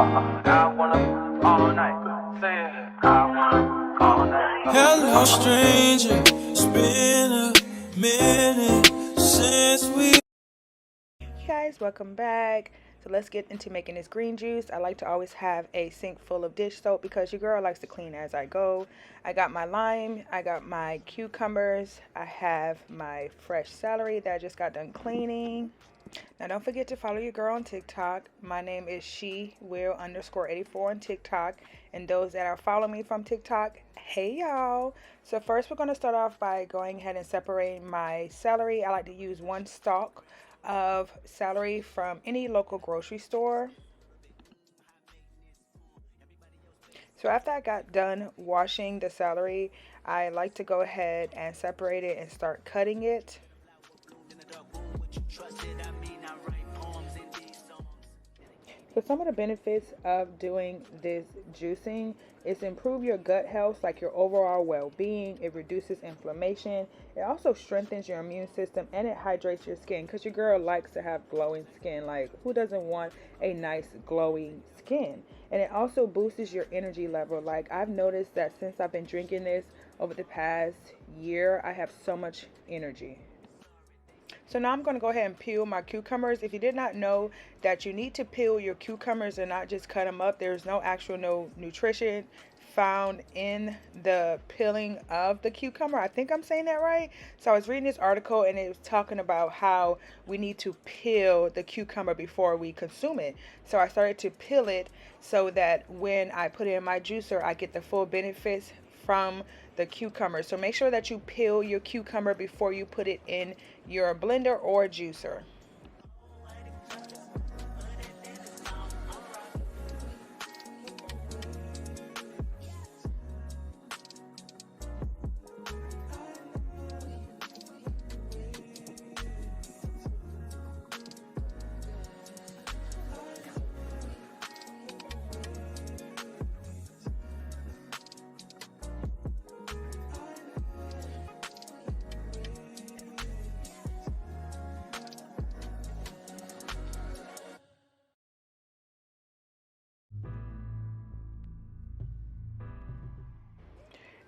I wanna all night. Say it. I wanna all night. Hello, stranger. It's been a minute since we. Hey guys, welcome back. So let's get into making this green juice. I like to always have a sink full of dish soap because your girl likes to clean as I go. I got my lime, I got my cucumbers, I have my fresh celery that I just got done cleaning. Now don't forget to follow your girl on TikTok. My name is SheWill_84 on TikTok. And those that are following me from TikTok, hey y'all. So first we're going to start off by going ahead and separating my celery. I like to use one stalk of celery from any local grocery store. So after I got done washing the celery, I like to go ahead and separate it and start cutting it. So some of the benefits of doing this juicing is improve your gut health, like your overall well-being. It reduces inflammation. It also strengthens your immune system, and it hydrates your skin because your girl likes to have glowing skin. Like, who doesn't want a nice glowing skin? And it also boosts your energy level. Like, I've noticed that since I've been drinking this over the past year, I have so much energy. So now I'm going to go ahead and peel my cucumbers. If you did not know that you need to peel your cucumbers and not just cut them up, there's no nutrition found in the peeling of the cucumber. I think I'm saying that right. So I was reading this article and it was talking about how we need to peel the cucumber before we consume it. So I started to peel it so that when I put it in my juicer, I get the full benefits from the cucumber. So make sure that you peel your cucumber before you put it in your blender or juicer.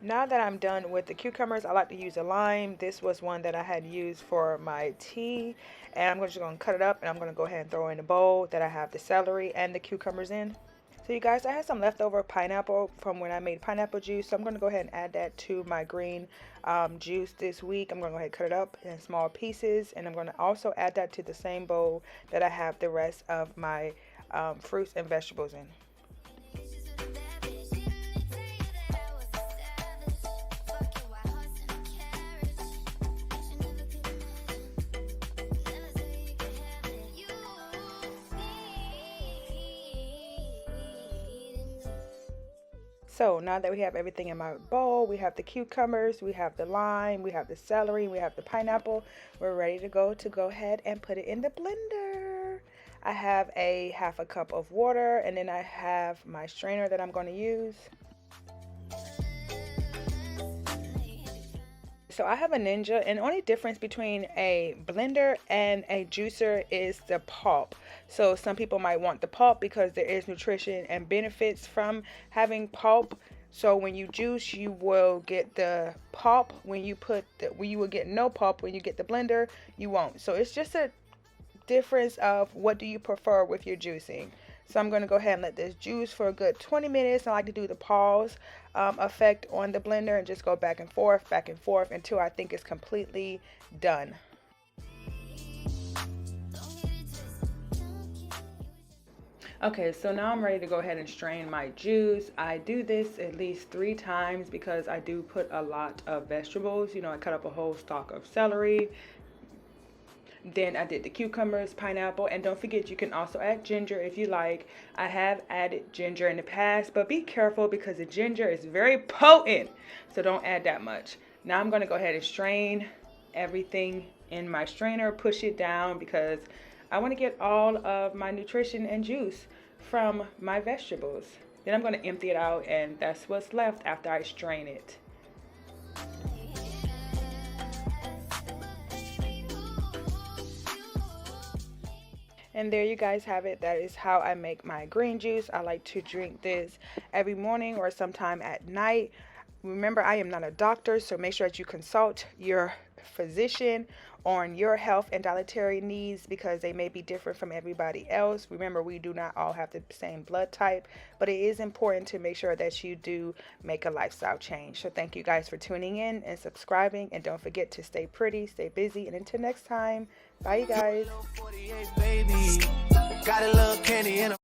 Now that I'm done with the cucumbers, I like to use a lime. This was one that I had used for my tea. And I'm just going to cut it up and I'm going to go ahead and throw in a bowl that I have the celery and the cucumbers in. So you guys, I had some leftover pineapple from when I made pineapple juice. So I'm going to go ahead and add that to my green juice this week. I'm going to go ahead and cut it up in small pieces. And I'm going to also add that to the same bowl that I have the rest of my fruits and vegetables in. So now that we have everything in my bowl, we have the cucumbers, we have the lime, we have the celery, we have the pineapple. We're ready to go ahead and put it in the blender. I have a half a cup of water, and then I have my strainer that I'm going to use. So I have a Ninja, and the only difference between a blender and a juicer is the pulp. So some people might want the pulp because there is nutrition and benefits from having pulp. So when you juice, you will get the pulp. You will get no pulp when you get the blender, you won't. So it's just a difference of what do you prefer with your juicing. So I'm going to go ahead and let this juice for a good 20 minutes. I like to do the pause effect on the blender and just go back and forth until I think it's completely done. Okay, so now I'm ready to go ahead and strain my juice. I do this at least 3 times because I do put a lot of vegetables. You know, I cut up a whole stalk of celery. Then I did the cucumbers, pineapple, and don't forget you can also add ginger if you like. I have added ginger in the past, but be careful because the ginger is very potent, so don't add that much. Now I'm going to go ahead and strain everything in my strainer, push it down because I want to get all of my nutrition and juice from my vegetables. Then I'm going to empty it out, and that's what's left after I strain it. And there you guys have it. That is how I make my green juice. I like to drink this every morning or sometime at night. Remember, I am not a doctor, so make sure that you consult your physician on your health and dietary needs because they may be different from everybody else. Remember, we do not all have the same blood type, but it is important to make sure that you do make a lifestyle change. So thank you guys for tuning in and subscribing, and don't forget to stay pretty, stay busy, and until next time, bye you guys. Got a little candy in a